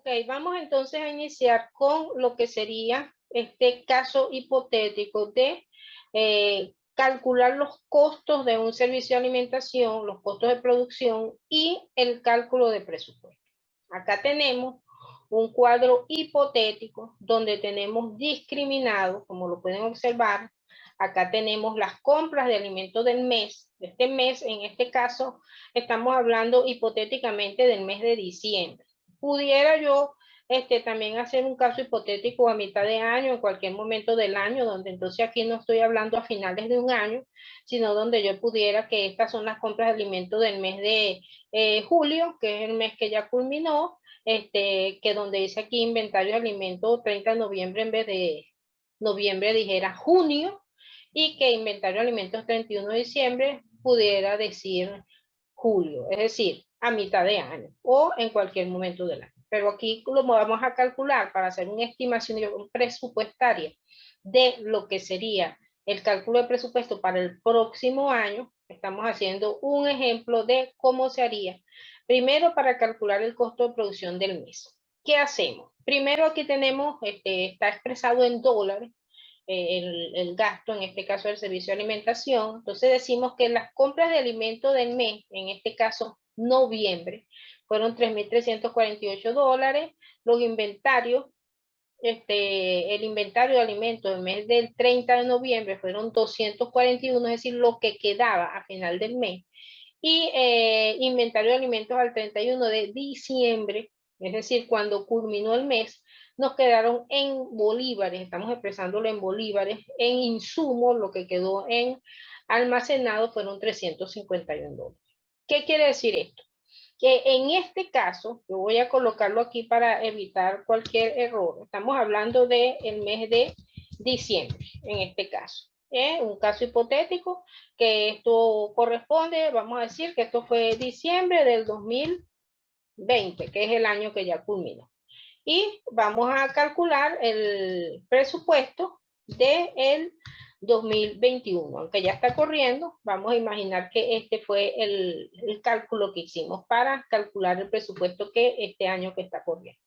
Ok, vamos entonces a iniciar con lo que sería este caso hipotético de calcular los costos de un servicio de alimentación, los costos de producción y el cálculo de presupuesto. Acá tenemos un cuadro hipotético donde tenemos discriminado, como lo pueden observar, acá tenemos las compras de alimentos del mes. Este mes, en este caso, estamos hablando hipotéticamente del mes de diciembre. Pudiera yo también hacer un caso hipotético a mitad de año, en cualquier momento del año, donde entonces aquí no estoy hablando a finales de un año, sino donde yo pudiera que estas son las compras de alimentos del mes de julio, que es el mes que ya culminó, que donde dice aquí inventario de alimentos 30 de noviembre en vez de noviembre dijera junio, y que inventario de alimentos 31 de diciembre pudiera decir julio, es decir, a mitad de año o en cualquier momento del año. Pero aquí lo vamos a calcular para hacer una estimación presupuestaria de lo que sería el cálculo de presupuesto para el próximo año. Estamos haciendo un ejemplo de cómo se haría. Primero, para calcular el costo de producción del mes. ¿Qué hacemos? Primero aquí tenemos, está expresado en dólares, el gasto, en este caso del servicio de alimentación. Entonces decimos que las compras de alimentos del mes, en este caso noviembre, fueron $3,348. Los inventarios, el inventario de alimentos del mes del 30 de noviembre fueron 241, es decir, lo que quedaba a final del mes. Y inventario de alimentos al 31 de diciembre, es decir, cuando culminó el mes, nos quedaron en bolívares, estamos expresándolo en bolívares, en insumos, lo que quedó en almacenado fueron $351. ¿Qué quiere decir esto? Que en este caso, yo voy a colocarlo aquí para evitar cualquier error, estamos hablando del mes de diciembre, en este caso. Un caso hipotético, que esto corresponde, vamos a decir que esto fue diciembre del 2020, que es el año que ya culminó. Y vamos a calcular el presupuesto del 2021. Aunque ya está corriendo, vamos a imaginar que este fue el cálculo que hicimos para calcular el presupuesto que este año que está corriendo.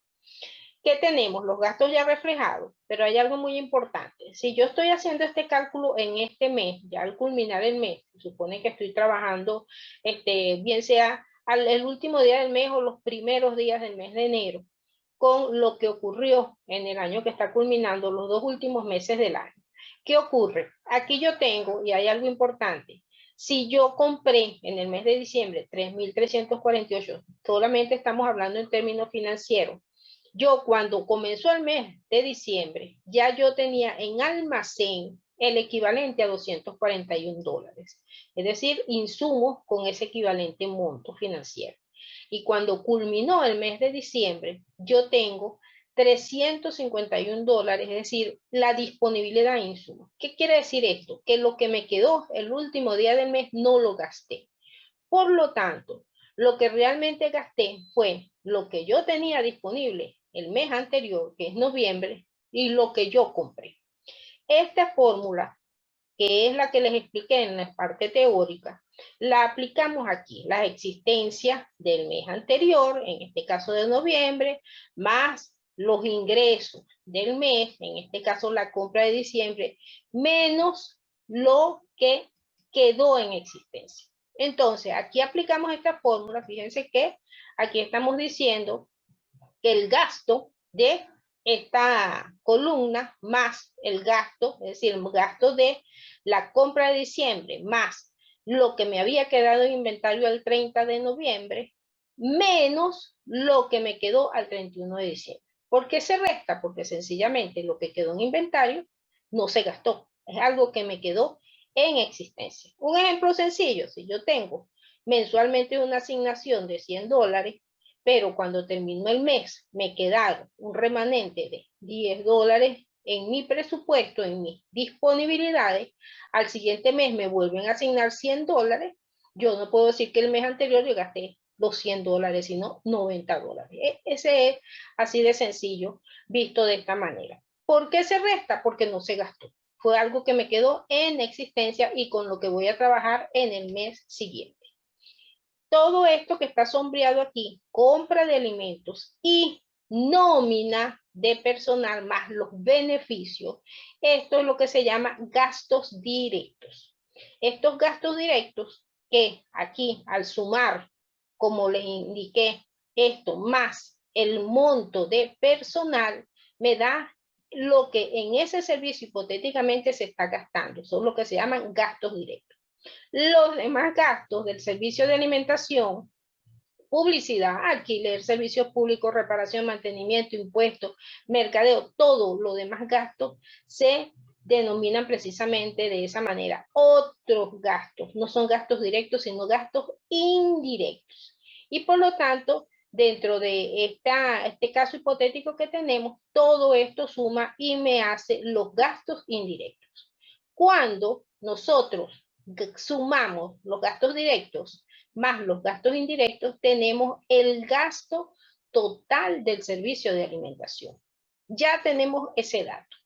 ¿Qué tenemos? Los gastos ya reflejados, pero hay algo muy importante. Si yo estoy haciendo este cálculo en este mes, ya al culminar el mes, se supone que estoy trabajando, bien sea el último día del mes o los primeros días del mes de enero, con lo que ocurrió en el año que está culminando, los 2 últimos meses del año. ¿Qué ocurre? Aquí yo tengo, y hay algo importante, si yo compré en el mes de diciembre 3,348, solamente estamos hablando en términos financieros, yo cuando comenzó el mes de diciembre, ya yo tenía en almacén el equivalente a $241, es decir, insumos con ese equivalente monto financiero. Y cuando culminó el mes de diciembre, yo tengo $351, es decir, la disponibilidad de insumos. ¿Qué quiere decir esto? Que lo que me quedó el último día del mes no lo gasté. Por lo tanto, lo que realmente gasté fue lo que yo tenía disponible el mes anterior, que es noviembre, y lo que yo compré. Esta fórmula, que es la que les expliqué en la parte teórica, la aplicamos aquí, la existencia del mes anterior, en este caso de noviembre, más los ingresos del mes, en este caso la compra de diciembre, menos lo que quedó en existencia. Entonces, aquí aplicamos esta fórmula, fíjense que aquí estamos diciendo que el gasto de esta columna más el gasto, es decir, el gasto de la compra de diciembre más lo que me había quedado en inventario al 30 de noviembre, menos lo que me quedó al 31 de diciembre. ¿Por qué se resta? Porque sencillamente lo que quedó en inventario no se gastó. Es algo que me quedó en existencia. Un ejemplo sencillo, si yo tengo mensualmente una asignación de $100, pero cuando terminó el mes me quedaron un remanente de $10 en mi presupuesto, en mis disponibilidades, al siguiente mes me vuelven a asignar $100, yo no puedo decir que el mes anterior yo gasté los $100, sino $90. Ese es así de sencillo, visto de esta manera. ¿Por qué se resta? Porque no se gastó. Fue algo que me quedó en existencia y con lo que voy a trabajar en el mes siguiente. Todo esto que está sombreado aquí, compra de alimentos y nómina de personal más los beneficios. Esto es lo que se llama gastos directos. Estos gastos directos que aquí al sumar, como les indiqué, esto más el monto de personal, me da lo que en ese servicio hipotéticamente se está gastando. Son lo que se llaman gastos directos. Los demás gastos del servicio de alimentación, publicidad, alquiler, servicios públicos, reparación, mantenimiento, impuestos, mercadeo, todo lo demás gastos se denominan precisamente de esa manera. Otros gastos, no son gastos directos, sino gastos indirectos. Y por lo tanto, dentro de este caso hipotético que tenemos, todo esto suma y me hace los gastos indirectos. Cuando nosotros sumamos los gastos directos más los gastos indirectos, tenemos el gasto total del servicio de alimentación. Ya tenemos ese dato.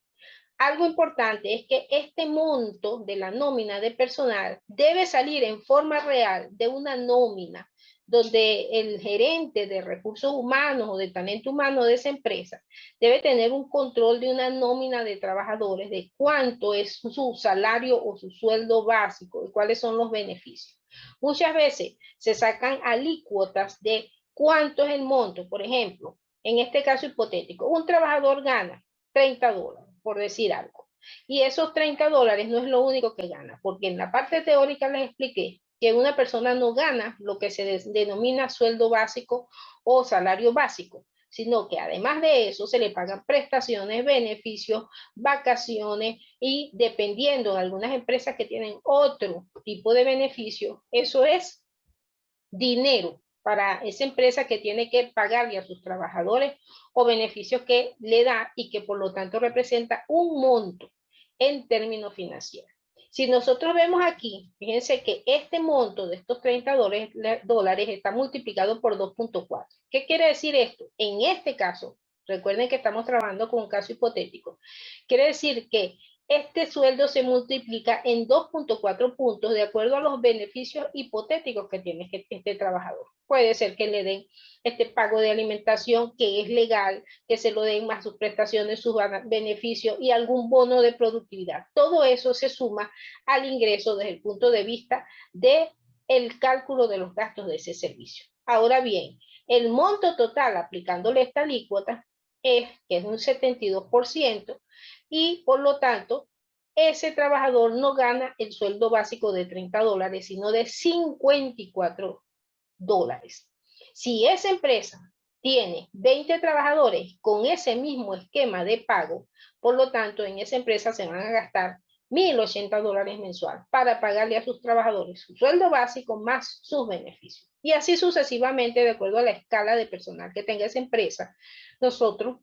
Algo importante es que este monto de la nómina de personal debe salir en forma real de una nómina donde el gerente de recursos humanos o de talento humano de esa empresa debe tener un control de una nómina de trabajadores, de cuánto es su salario o su sueldo básico y cuáles son los beneficios. Muchas veces se sacan alícuotas de cuánto es el monto. Por ejemplo, en este caso hipotético, un trabajador gana $30, por decir algo. Y esos $30 no es lo único que gana, porque en la parte teórica les expliqué que una persona no gana lo que se denomina sueldo básico o salario básico, sino que además de eso se le pagan prestaciones, beneficios, vacaciones y dependiendo de algunas empresas que tienen otro tipo de beneficio, eso es dinero para esa empresa que tiene que pagarle a sus trabajadores o beneficios que le da y que por lo tanto representa un monto en términos financieros. Si nosotros vemos aquí, fíjense que este monto de estos $30 está multiplicado por 2.4. ¿Qué quiere decir esto? En este caso, recuerden que estamos trabajando con un caso hipotético, quiere decir que este sueldo se multiplica en 2.4 puntos de acuerdo a los beneficios hipotéticos que tiene este trabajador. Puede ser que le den este pago de alimentación que es legal, que se lo den más sus prestaciones, sus beneficios y algún bono de productividad. Todo eso se suma al ingreso desde el punto de vista del cálculo de los gastos de ese servicio. Ahora bien, el monto total aplicándole esta alícuota que es un 72%, y por lo tanto, ese trabajador no gana el sueldo básico de $30, sino de $54. Si esa empresa tiene 20 trabajadores con ese mismo esquema de pago, por lo tanto, en esa empresa se van a gastar $1,080 mensual para pagarle a sus trabajadores su sueldo básico más sus beneficios. Y así sucesivamente, de acuerdo a la escala de personal que tenga esa empresa, nosotros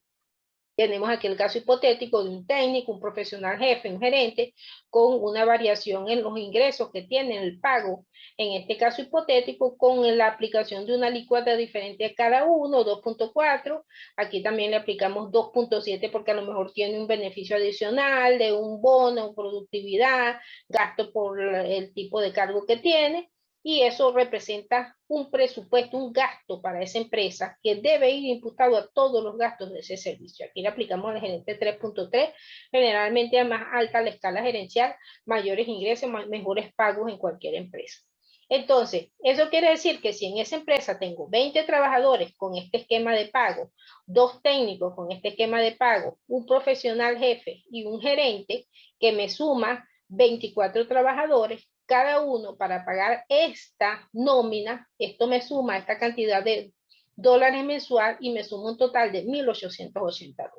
tenemos aquí el caso hipotético de un técnico, un profesional jefe, un gerente, con una variación en los ingresos que tiene el pago, en este caso hipotético, con la aplicación de una alícuota diferente a cada uno, 2.4, aquí también le aplicamos 2.7 porque a lo mejor tiene un beneficio adicional de un bono, productividad, gasto por el tipo de cargo que tiene, y eso representa un presupuesto, un gasto para esa empresa que debe ir imputado a todos los gastos de ese servicio. Aquí le aplicamos al gerente 3.3, generalmente a más alta la escala gerencial, mayores ingresos, mejores pagos en cualquier empresa. Entonces, eso quiere decir que si en esa empresa tengo 20 trabajadores con este esquema de pago, 2 técnicos con este esquema de pago, un profesional jefe y un gerente que me suma 24 trabajadores, cada uno para pagar esta nómina, esto me suma esta cantidad de dólares mensual y me suma un total de $1,880.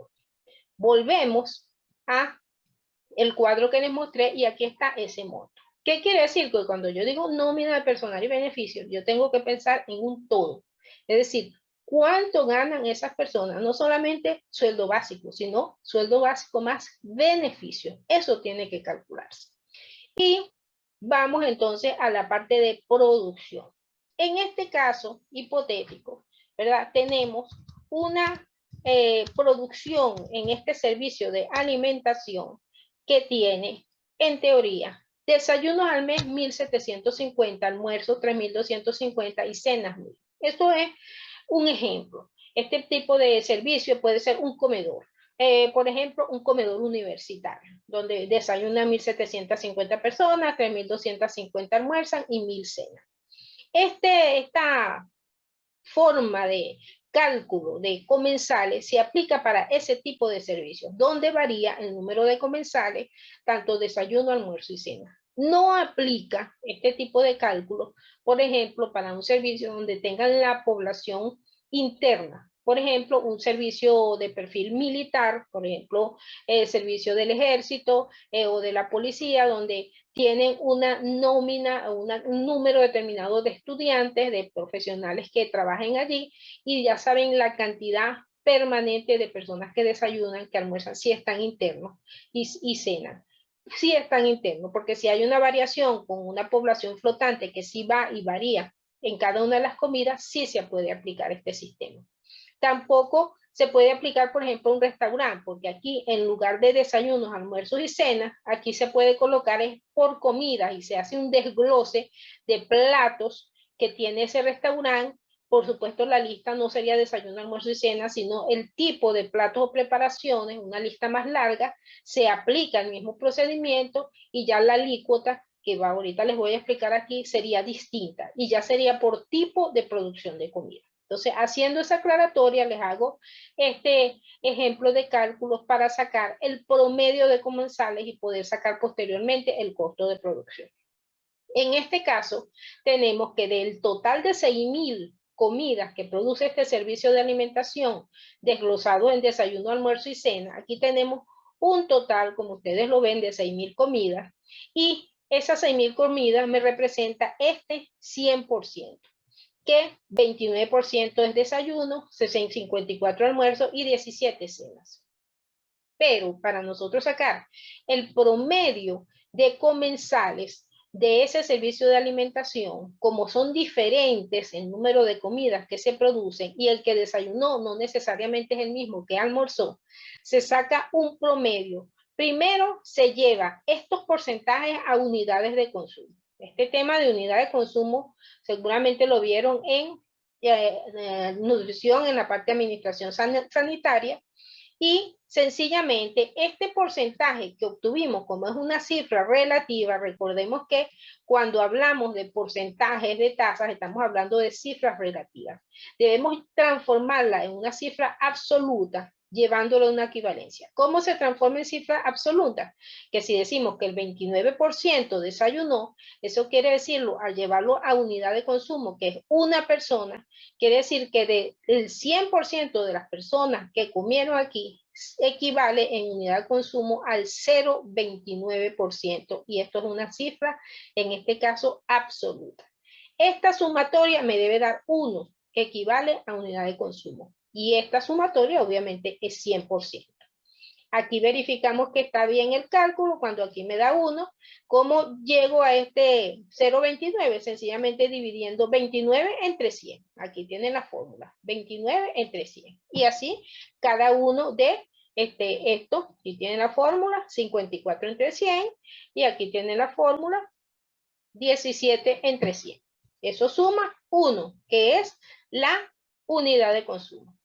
Volvemos a el cuadro que les mostré y aquí está ese monto. ¿Qué quiere decir? Que cuando yo digo nómina de personal y beneficios, yo tengo que pensar en un todo. Es decir, ¿cuánto ganan esas personas? No solamente sueldo básico, sino sueldo básico más beneficios. Eso tiene que calcularse. Y vamos entonces a la parte de producción. En este caso hipotético, ¿verdad? Tenemos una producción en este servicio de alimentación que tiene, en teoría, desayunos al mes 1,750, almuerzos 3,250 y cenas 1,000. Esto es un ejemplo. Este tipo de servicio puede ser un comedor. Por ejemplo, un comedor universitario, donde desayunan 1.750 personas, 3.250 almuerzan y 1.000 cenan. Esta forma de cálculo de comensales se aplica para ese tipo de servicios, donde varía el número de comensales, tanto desayuno, almuerzo y cena. No aplica este tipo de cálculo, por ejemplo, para un servicio donde tengan la población interna. Por ejemplo, un servicio de perfil militar, por ejemplo, el servicio del ejército o de la policía, donde tienen una nómina, un número determinado de estudiantes, de profesionales que trabajen allí y ya saben la cantidad permanente de personas que desayunan, que almuerzan, si están internos y cenan. Si están internos, porque si hay una variación con una población flotante que sí va y varía en cada una de las comidas, sí se puede aplicar este sistema. Tampoco se puede aplicar, por ejemplo, un restaurante, porque aquí en lugar de desayunos, almuerzos y cenas, aquí se puede colocar por comida y se hace un desglose de platos que tiene ese restaurante. Por supuesto, la lista no sería desayuno, almuerzo y cena, sino el tipo de platos o preparaciones, una lista más larga, se aplica el mismo procedimiento y ya la alícuota que ahorita les voy a explicar aquí sería distinta y ya sería por tipo de producción de comida. Entonces, haciendo esa aclaratoria, les hago este ejemplo de cálculos para sacar el promedio de comensales y poder sacar posteriormente el costo de producción. En este caso, tenemos que del total de 6.000 comidas que produce este servicio de alimentación, desglosado en desayuno, almuerzo y cena, aquí tenemos un total, como ustedes lo ven, de 6.000 comidas, y esas 6.000 comidas me representa este 100%. Que 29% es desayuno, 54 almuerzos y 17 cenas. Pero para nosotros sacar el promedio de comensales de ese servicio de alimentación, como son diferentes el número de comidas que se producen y el que desayunó no necesariamente es el mismo que almorzó, se saca un promedio. Primero se lleva estos porcentajes a unidades de consumo. Este tema de unidad de consumo seguramente lo vieron en nutrición, en la parte de administración sanitaria, y sencillamente este porcentaje que obtuvimos, como es una cifra relativa, recordemos que cuando hablamos de porcentajes de tasas, estamos hablando de cifras relativas. Debemos transformarla en una cifra absoluta, llevándolo a una equivalencia. ¿Cómo se transforma en cifra absoluta? Que si decimos que el 29% desayunó, eso quiere decirlo, al llevarlo a unidad de consumo, que es una persona, quiere decir que del 100% de las personas que comieron aquí, equivale en unidad de consumo al 0,29%, y esto es una cifra, en este caso, absoluta. Esta sumatoria me debe dar 1, que equivale a unidad de consumo, y esta sumatoria obviamente es 100%. Aquí verificamos que está bien el cálculo, cuando aquí me da 1. ¿Cómo llego a este 0,29? Sencillamente dividiendo 29 entre 100. Aquí tienen la fórmula, 29 entre 100. Y así cada uno de esto, aquí tienen la fórmula, 54 entre 100, y aquí tienen la fórmula, 17 entre 100. Eso suma 1, que es la unidad de consumo.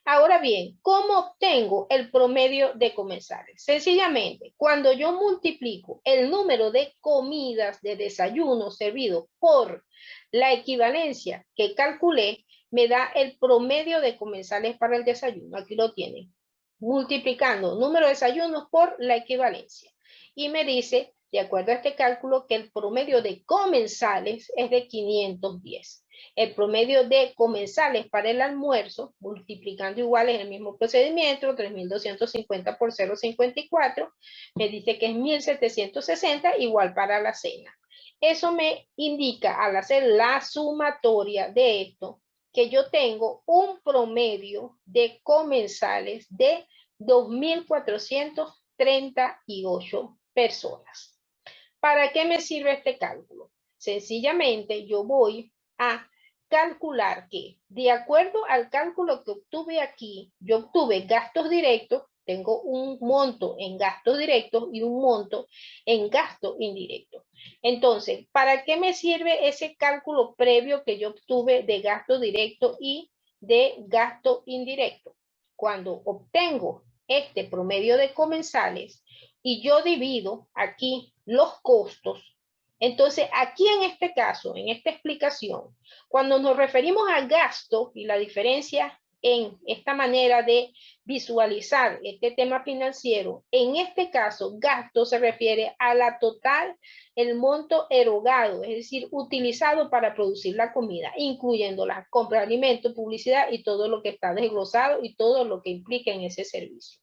Ahora bien, ¿cómo obtengo el promedio de comensales? Sencillamente, cuando yo multiplico el número de comidas de desayuno servido por la equivalencia que calculé, me da el promedio de comensales para el desayuno. Aquí lo tienen. Multiplicando número de desayunos por la equivalencia. Y me dice, de acuerdo a este cálculo, que el promedio de comensales es de 510. El promedio de comensales para el almuerzo, multiplicando iguales en el mismo procedimiento, 3.250 por 0,54, me dice que es 1.760, igual para la cena. Eso me indica, al hacer la sumatoria de esto, que yo tengo un promedio de comensales de 2.438 personas. ¿Para qué me sirve este cálculo? Sencillamente yo voy a calcular que, de acuerdo al cálculo que obtuve aquí, yo obtuve gastos directos, tengo un monto en gastos directos y un monto en gastos indirectos. Entonces, ¿para qué me sirve ese cálculo previo que yo obtuve de gastos directos y de gasto indirecto. Cuando obtengo este promedio de comensales y yo divido aquí los costos, entonces aquí en este caso, en esta explicación, cuando nos referimos al gasto y la diferencia en esta manera de visualizar este tema financiero, en este caso, gasto se refiere a la total, el monto erogado, es decir, utilizado para producir la comida, incluyendo la compra de alimentos, publicidad y todo lo que está desglosado y todo lo que implica en ese servicio.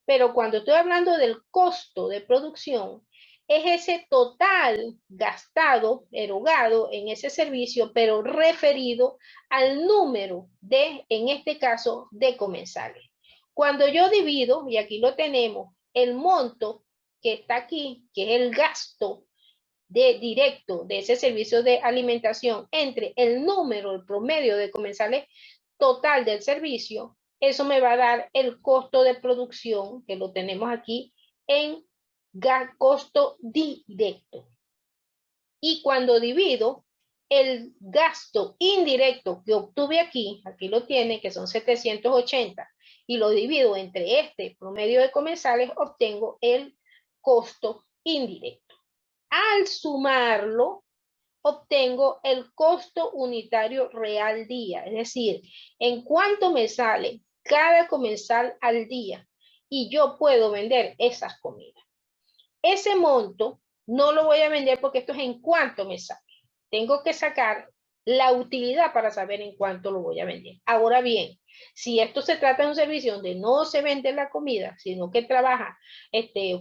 Pero cuando estoy hablando del costo de producción, es ese total gastado, erogado en ese servicio, pero referido al número de, en este caso, de comensales. Cuando yo divido, y aquí lo tenemos, el monto que está aquí, que es el gasto directo de ese servicio de alimentación entre el número, el promedio de comensales total del servicio, eso me va a dar el costo de producción, que lo tenemos aquí, en costo directo. Y cuando divido el gasto indirecto que obtuve aquí lo tiene, que son 780, y lo divido entre este promedio de comensales, obtengo el costo indirecto. Al sumarlo, obtengo el costo unitario real día, es decir, en cuánto me sale cada comensal al día y yo puedo vender esas comidas. Ese monto no lo voy a vender porque esto es en cuánto me sale. Tengo que sacar la utilidad para saber en cuánto lo voy a vender. Ahora bien, si esto se trata de un servicio donde no se vende la comida, sino que trabaja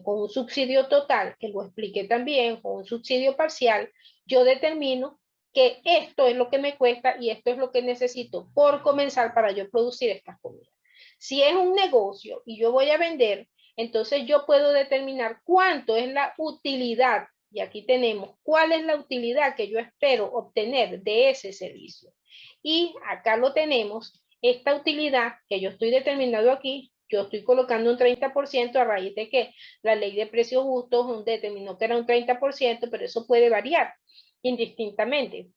con un subsidio total, que lo expliqué también, con un subsidio parcial, yo determino que esto es lo que me cuesta y esto es lo que necesito por comenzar para yo producir estas comidas. Si es un negocio y yo voy a vender, entonces yo puedo determinar cuánto es la utilidad, y aquí tenemos cuál es la utilidad que yo espero obtener de ese servicio. Y acá lo tenemos, esta utilidad que yo estoy determinando aquí, yo estoy colocando un 30% a raíz de que la ley de precios justos determinó que era un 30%, pero eso puede variar indistintamente.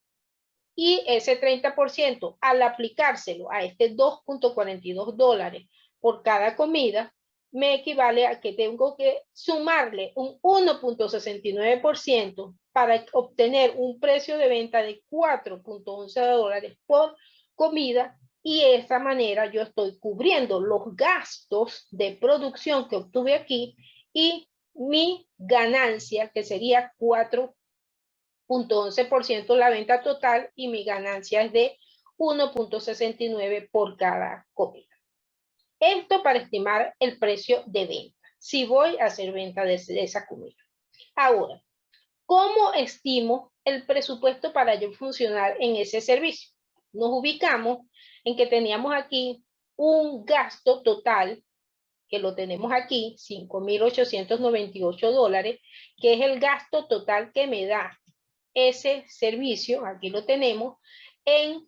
Y ese 30% al aplicárselo a este $2.42 por cada comida, me equivale a que tengo que sumarle un 1.69% para obtener un precio de venta de $4.11 por comida, y de esta manera yo estoy cubriendo los gastos de producción que obtuve aquí y mi ganancia, que sería 4.11% la venta total, y mi ganancia es de 1.69 por cada comida. Esto para estimar el precio de venta, si voy a hacer venta de esa comida. Ahora, ¿cómo estimo el presupuesto para yo funcionar en ese servicio? Nos ubicamos en que teníamos aquí un gasto total, que lo tenemos aquí, $5.898, que es el gasto total que me da ese servicio, aquí lo tenemos, en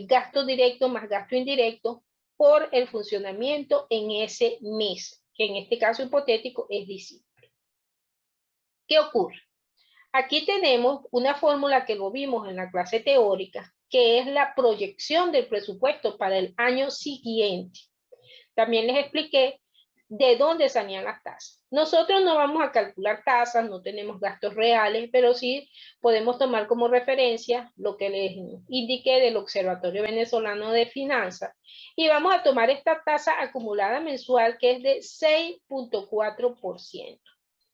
gasto directo más gasto indirecto por el funcionamiento en ese mes, que en este caso hipotético es diciembre. ¿Qué ocurre? Aquí tenemos una fórmula que lo vimos en la clase teórica, que es la proyección del presupuesto para el año siguiente. También les expliqué de dónde salían las tasas. Nosotros no vamos a calcular tasas, no tenemos gastos reales, pero sí podemos tomar como referencia lo que les indiqué del Observatorio Venezolano de Finanzas, y vamos a tomar esta tasa acumulada mensual, que es de 6.4%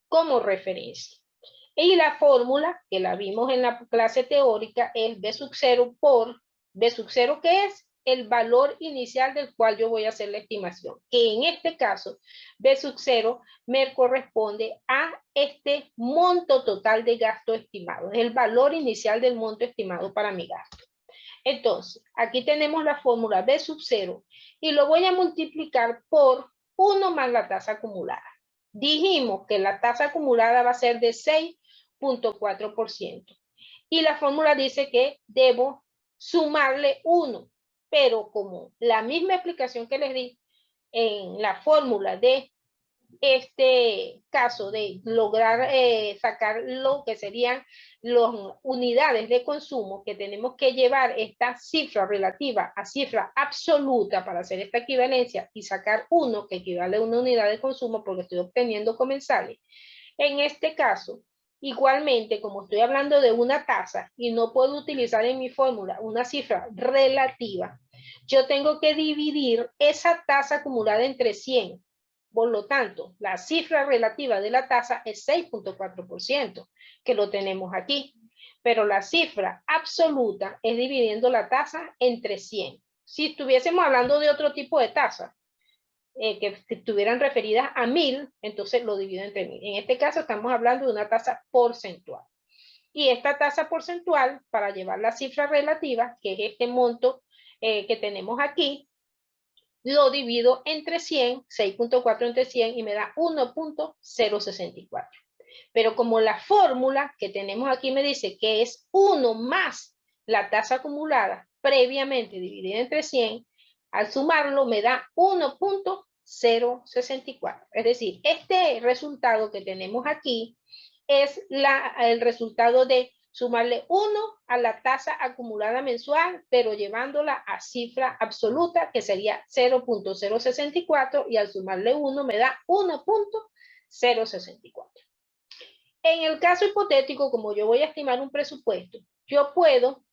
como referencia. Y la fórmula que la vimos en la clase teórica es B sub 0 por B sub 0, que es el valor inicial del cual yo voy a hacer la estimación, que en este caso B sub 0 me corresponde a este monto total de gasto estimado, es el valor inicial del monto estimado para mi gasto. Entonces, aquí tenemos la fórmula B sub 0 y lo voy a multiplicar por 1 más la tasa acumulada. Dijimos que la tasa acumulada va a ser de 6.4%. Y la fórmula dice que debo sumarle 1. Pero como la misma explicación que les di en la fórmula de este caso de lograr sacar lo que serían las unidades de consumo, que tenemos que llevar esta cifra relativa a cifra absoluta para hacer esta equivalencia y sacar 1 que equivale a una unidad de consumo porque estoy obteniendo comensales. En este caso, igualmente, como estoy hablando de una tasa y no puedo utilizar en mi fórmula una cifra relativa, yo tengo que dividir esa tasa acumulada entre 100. Por lo tanto, la cifra relativa de la tasa es 6.4%, que lo tenemos aquí. Pero la cifra absoluta es dividiendo la tasa entre 100. Si estuviésemos hablando de otro tipo de tasa, que estuvieran referidas a 1000, entonces lo divido entre 1000. En este caso estamos hablando de una tasa porcentual. Y esta tasa porcentual, para llevar la cifra relativa, que es este monto que tenemos aquí, lo divido entre 100, 6.4 entre 100 y me da 1.064. Pero como la fórmula que tenemos aquí me dice que es 1 más la tasa acumulada previamente dividida entre 100, al sumarlo me da 1.064. Es decir, este resultado que tenemos aquí es el resultado de sumarle 1 a la tasa acumulada mensual, pero llevándola a cifra absoluta, que sería 0.064, y al sumarle 1 me da 1.064. En el caso hipotético, como yo voy a estimar un presupuesto, yo puedo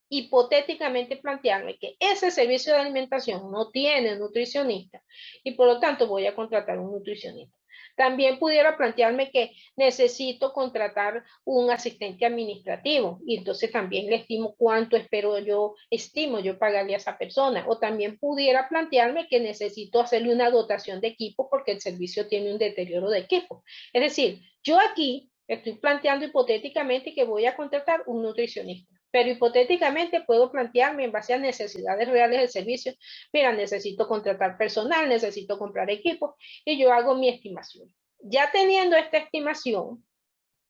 hipotéticamente plantearme que ese servicio de alimentación no tiene nutricionista y por lo tanto voy a contratar un nutricionista. También pudiera plantearme que necesito contratar un asistente administrativo y entonces también le estimo cuánto estimo yo pagarle a esa persona. O también pudiera plantearme que necesito hacerle una dotación de equipo porque el servicio tiene un deterioro de equipo. Es decir, yo aquí estoy planteando hipotéticamente que voy a contratar un nutricionista. Pero hipotéticamente puedo plantearme en base a necesidades reales del servicio. Mira, necesito contratar personal, necesito comprar equipo y yo hago mi estimación. Ya teniendo esta estimación,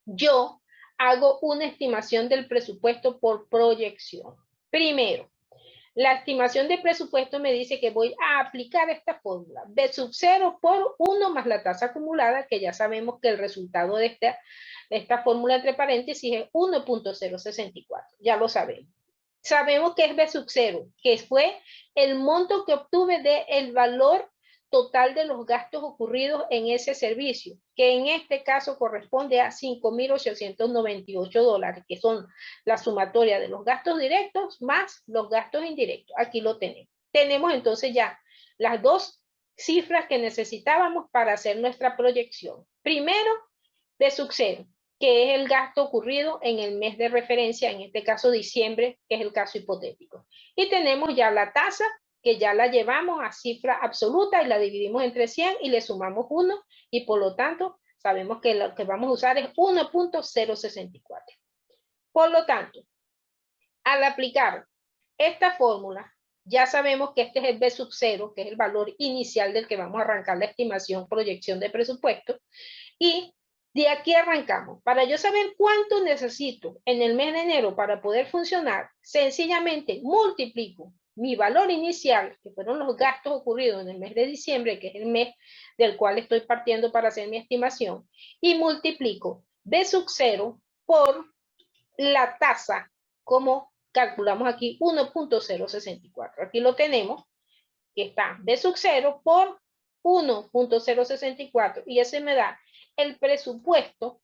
yo hago una estimación del presupuesto por proyección. Primero, la estimación de presupuesto me dice que voy a aplicar esta fórmula. B sub 0 por 1 más la tasa acumulada, que ya sabemos que el resultado de esta fórmula entre paréntesis es 1.064. Ya lo sabemos. Sabemos que es B sub 0, que fue el monto que obtuve del valor total de los gastos ocurridos en ese servicio, que en este caso corresponde a $5,898, que son la sumatoria de los gastos directos más los gastos indirectos. Aquí lo tenemos. Tenemos entonces ya las dos cifras que necesitábamos para hacer nuestra proyección. Primero, de sub 0, que es el gasto ocurrido en el mes de referencia, en este caso diciembre, que es el caso hipotético. Y tenemos ya la tasa, que ya la llevamos a cifra absoluta y la dividimos entre 100 y le sumamos 1 y por lo tanto sabemos que lo que vamos a usar es 1.064. Por lo tanto, al aplicar esta fórmula, ya sabemos que este es el B sub 0, que es el valor inicial del que vamos a arrancar la estimación, proyección de presupuesto, y de aquí arrancamos. Para yo saber cuánto necesito en el mes de enero para poder funcionar, sencillamente multiplico mi valor inicial, que fueron los gastos ocurridos en el mes de diciembre, que es el mes del cual estoy partiendo para hacer mi estimación, y multiplico B sub 0 por la tasa, como calculamos aquí, 1.064. Aquí lo tenemos, que está B sub 0 por 1.064, y ese me da el presupuesto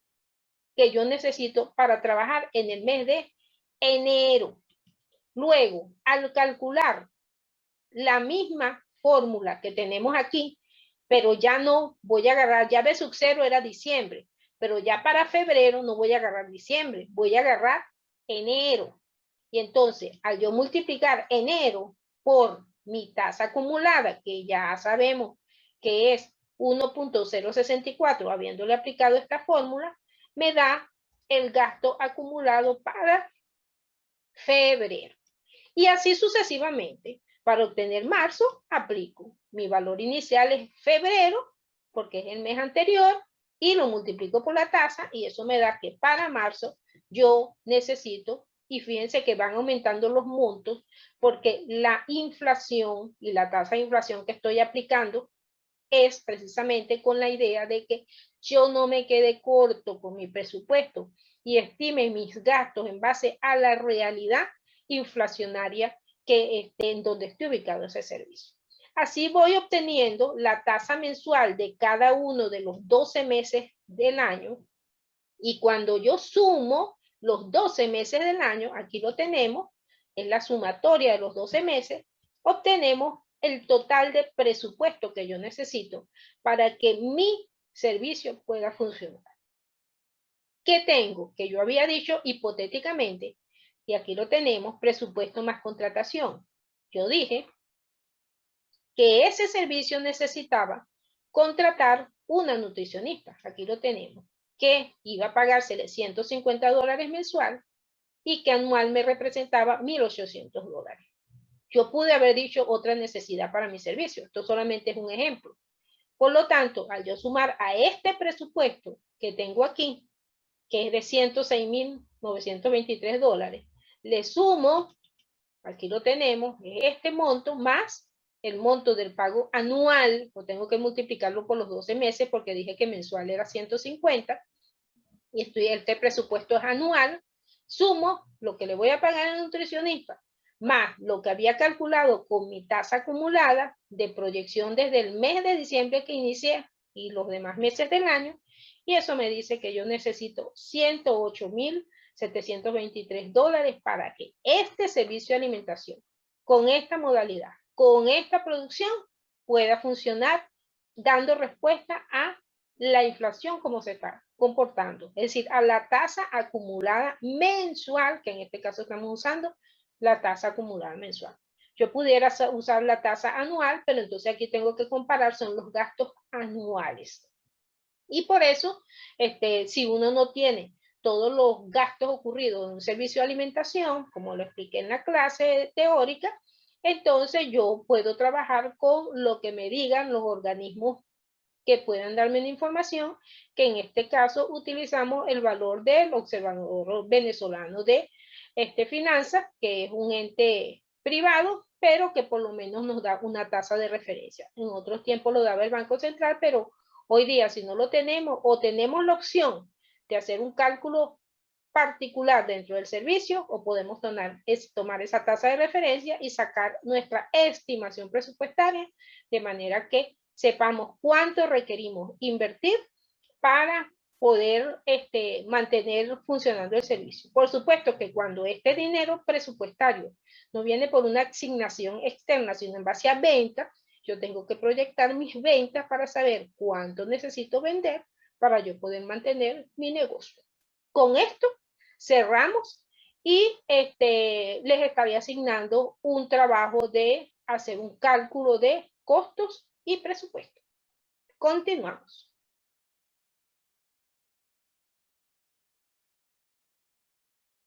que yo necesito para trabajar en el mes de enero. Luego, al calcular la misma fórmula que tenemos aquí, pero ya no voy a agarrar, ya B sub 0 era diciembre, pero ya para febrero no voy a agarrar diciembre, voy a agarrar enero. Y entonces, al yo multiplicar enero por mi tasa acumulada, que ya sabemos que es 1.064, habiéndole aplicado esta fórmula, me da el gasto acumulado para febrero. Y así sucesivamente. Para obtener marzo, aplico. Mi valor inicial es febrero, porque es el mes anterior, y lo multiplico por la tasa, y eso me da que para marzo yo necesito, y fíjense que van aumentando los montos, porque la inflación y la tasa de inflación que estoy aplicando es precisamente con la idea de que yo no me quede corto con mi presupuesto y estime mis gastos en base a la realidad inflacionaria que en donde esté ubicado ese servicio. Así voy obteniendo la tasa mensual de cada uno de los 12 meses del año, y cuando yo sumo los 12 meses del año, aquí lo tenemos, es la sumatoria de los 12 meses, obtenemos el total de presupuesto que yo necesito para que mi servicio pueda funcionar. ¿Qué tengo? Que yo había dicho hipotéticamente, y aquí lo tenemos, presupuesto más contratación. Yo dije que ese servicio necesitaba contratar una nutricionista, aquí lo tenemos, que iba a pagársele $150 mensual y que anual me representaba $1,800. Yo pude haber dicho otra necesidad para mi servicio, esto solamente es un ejemplo. Por lo tanto, al yo sumar a este presupuesto que tengo aquí, que es de $106,923, le sumo, aquí lo tenemos, este monto más el monto del pago anual, o tengo que multiplicarlo por los 12 meses porque dije que mensual era 150, y este presupuesto es anual, sumo lo que le voy a pagar al nutricionista, más lo que había calculado con mi tasa acumulada de proyección desde el mes de diciembre que inicié y los demás meses del año, y eso me dice que yo necesito $108,723 para que este servicio de alimentación, con esta modalidad, con esta producción, pueda funcionar dando respuesta a la inflación como se está comportando, es decir, a la tasa acumulada mensual, que en este caso estamos usando la tasa acumulada mensual. Yo pudiera usar la tasa anual, pero entonces aquí tengo que comparar, son los gastos anuales. Y por eso, si uno no tiene todos los gastos ocurridos en un servicio de alimentación, como lo expliqué en la clase teórica, entonces yo puedo trabajar con lo que me digan los organismos que puedan darme una información, que en este caso utilizamos el valor del Observador Venezolano de Finanzas, que es un ente privado, pero que por lo menos nos da una tasa de referencia. En otros tiempos lo daba el Banco Central, pero hoy día si no lo tenemos o tenemos la opción de hacer un cálculo particular dentro del servicio, o podemos tomar esa tasa de referencia y sacar nuestra estimación presupuestaria de manera que sepamos cuánto requerimos invertir para poder mantener funcionando el servicio. Por supuesto que cuando este dinero presupuestario no viene por una asignación externa, sino en base a ventas, yo tengo que proyectar mis ventas para saber cuánto necesito vender para yo poder mantener mi negocio. Con esto cerramos y les estaría asignando un trabajo de hacer un cálculo de costos y presupuesto. Continuamos.